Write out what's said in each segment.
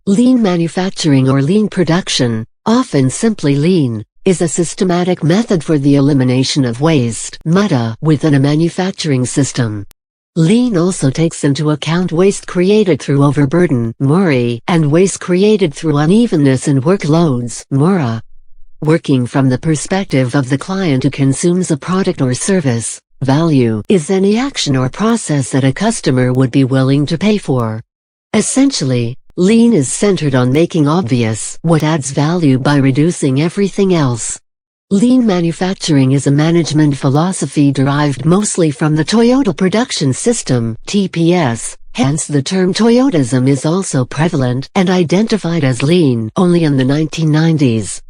Lean manufacturing or lean production, often simply lean, is a systematic method for the elimination of waste (Muda) within a manufacturing system. Lean also takes into account waste created through overburden (Muri) and waste created through unevenness in workloads (Mura). Working from the perspective of the client who consumes a product or service, value is any action or process that a customer would be willing to pay for. Essentially, lean is centered on making obvious what adds value by reducing everything else. Lean manufacturing is a management philosophy derived mostly from the Toyota production system (TPS), hence the term Toyotism is also prevalent and identified as lean only in the 1990s.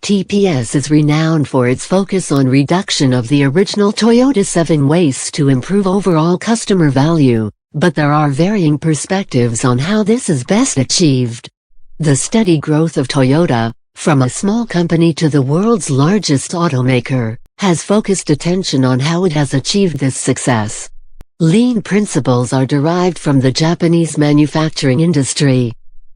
TPS is renowned for its focus on reduction of the original Toyota 7 waste to improve overall customer value, but there are varying perspectives on how this is best achieved. The steady growth of Toyota, from a small company to the world's largest automaker, has focused attention on how it has achieved this success. Lean principles are derived from the Japanese manufacturing industry.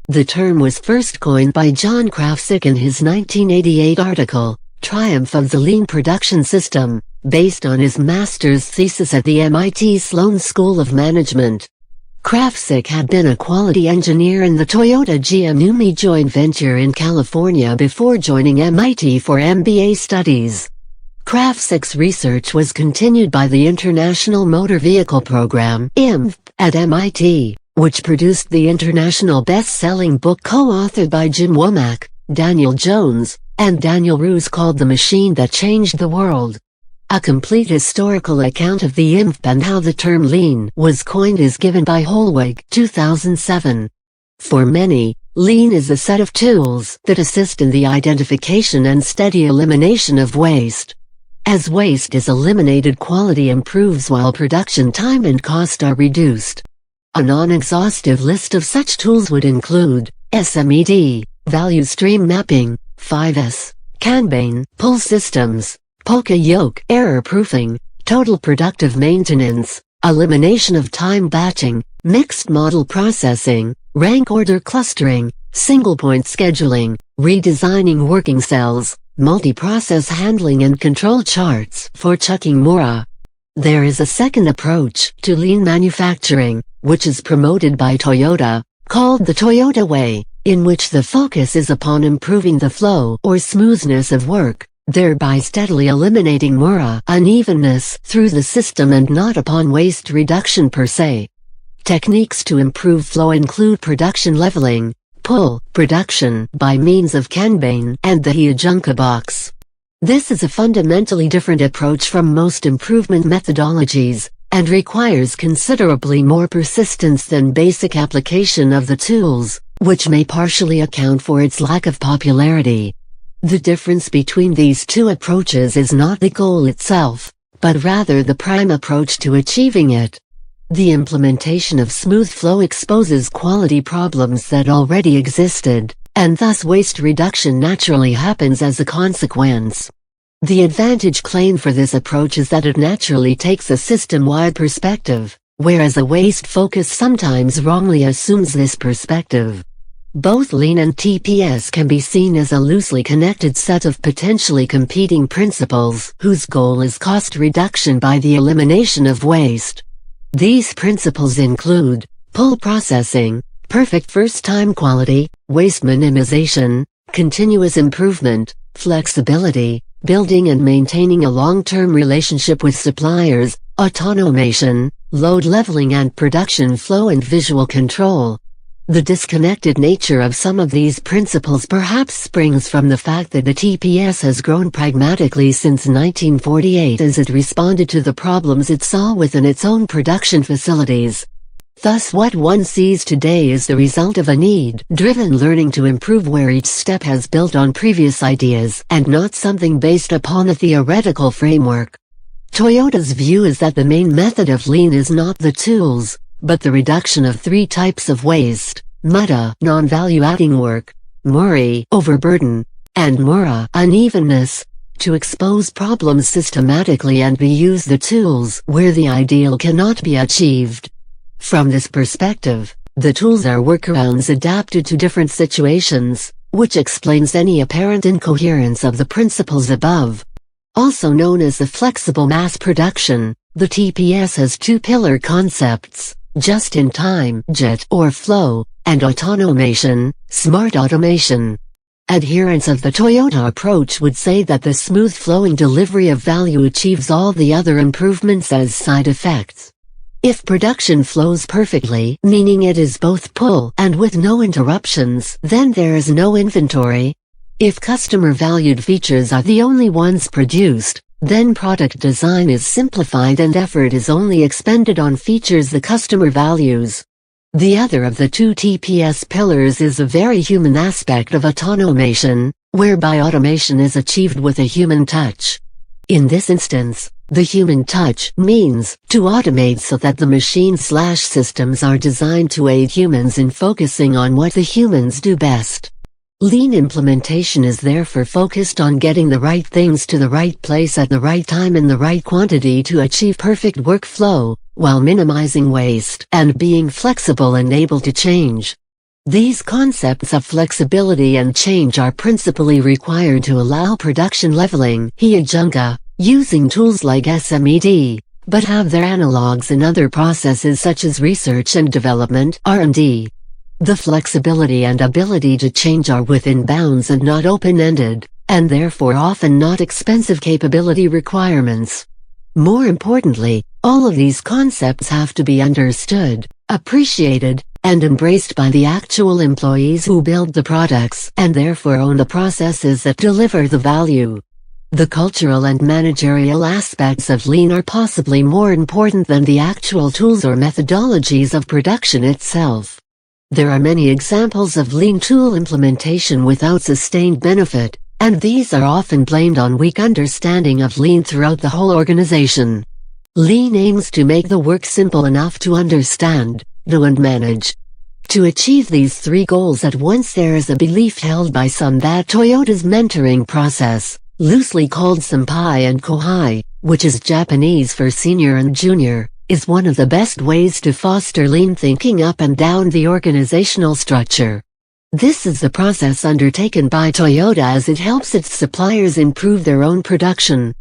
The term was first coined by John Krafcik in his 1988 article, Triumph of the Lean Production System, based on his master's thesis at the MIT Sloan School of Management. Krafcik had been a quality engineer in the Toyota GMUmi joint venture in California before joining MIT for MBA studies. Krafcik's research was continued by the International Motor Vehicle Program (IMV) at MIT, which produced the international best-selling book co-authored by Jim Womack, Daniel Jones, and Daniel Roos called The Machine That Changed the World. A complete historical account of the IMF and how the term lean was coined is given by Holwig, 2007. For many, lean is a set of tools that assist in the identification and steady elimination of waste. As waste is eliminated, quality improves while production time and cost are reduced. A non-exhaustive list of such tools would include SMED, value stream mapping, 5S, Kanban, pull systems, polka yoke, error proofing, total productive maintenance, elimination of time batching, mixed model processing, rank order clustering, single point scheduling, redesigning working cells, multi-process handling and control charts for chucking Mura. There is a second approach to lean manufacturing, which is promoted by Toyota, called the Toyota Way, in which the focus is upon improving the flow or smoothness of work, thereby steadily eliminating Mura unevenness through the system and not upon waste reduction per se. Techniques to improve flow include production leveling, pull production by means of Kanban, and the Hyajunka box. This is a fundamentally different approach from most improvement methodologies, and requires considerably more persistence than basic application of the tools, which may partially account for its lack of popularity. The difference between these two approaches is not the goal itself, but rather the prime approach to achieving it. The implementation of smooth flow exposes quality problems that already existed, and thus waste reduction naturally happens as a consequence. The advantage claimed for this approach is that it naturally takes a system-wide perspective, whereas a waste focus sometimes wrongly assumes this perspective. Both lean and TPS can be seen as a loosely connected set of potentially competing principles whose goal is cost reduction by the elimination of waste. These principles include pull processing, perfect first-time quality, waste minimization, continuous improvement, flexibility, building and maintaining a long-term relationship with suppliers, automation, load leveling and production flow and visual control. The disconnected nature of some of these principles perhaps springs from the fact that the TPS has grown pragmatically since 1948 as it responded to the problems it saw within its own production facilities. Thus what one sees today is the result of a need-driven learning to improve where each step has built on previous ideas and not something based upon a theoretical framework. Toyota's view is that the main method of lean is not the tools, but the reduction of three types of waste: Muda, non-value-adding work; Muri, overburden; and Mura, unevenness, to expose problems systematically and reuse the tools where the ideal cannot be achieved. From this perspective, The tools are workarounds adapted to different situations, which explains any apparent incoherence of the principles above. Also known as the flexible mass production, the TPS has two pillar concepts: just-in-time (JIT) or flow, and automation, smart automation. Adherents of the Toyota approach would say that the smooth-flowing delivery of value achieves all the other improvements as side effects. If production flows perfectly, meaning it is both pull and with no interruptions, then there is no inventory. If customer-valued features are the only ones produced, then product design is simplified and effort is only expended on features the customer values. The other of the two TPS pillars is a very human aspect of automation, whereby automation is achieved with a human touch. In this instance, the human touch means to automate so that the machine/systems are designed to aid humans in focusing on what the humans do best. Lean implementation is therefore focused on getting the right things to the right place at the right time in the right quantity to achieve perfect workflow, while minimizing waste and being flexible and able to change. These concepts of flexibility and change are principally required to allow production leveling, using tools like SMED, but have their analogs in other processes such as research and development (R&D). The flexibility and ability to change are within bounds and not open-ended, and therefore often not expensive capability requirements. More importantly, all of these concepts have to be understood, appreciated, and embraced by the actual employees who build the products and therefore own the processes that deliver the value. The cultural and managerial aspects of Lean are possibly more important than the actual tools or methodologies of production itself. There are many examples of Lean tool implementation without sustained benefit, and these are often blamed on weak understanding of Lean throughout the whole organization. Lean aims to make the work simple enough to understand, do and manage. To achieve these three goals at once, there is a belief held by some that Toyota's mentoring process, loosely called Senpai and Kohai, which is Japanese for senior and junior, is one of the best ways to foster lean thinking up and down the organizational structure. This is the process undertaken by Toyota as it helps its suppliers improve their own production.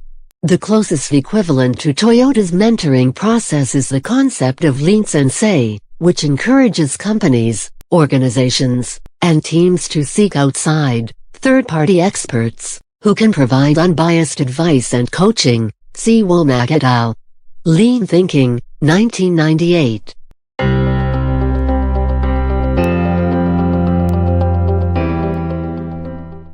The closest equivalent to Toyota's mentoring process is the concept of Lean Sensei, which encourages companies, organizations, and teams to seek outside, third-party experts, who can provide unbiased advice and coaching. See Womack et al. Lean Thinking, 1998.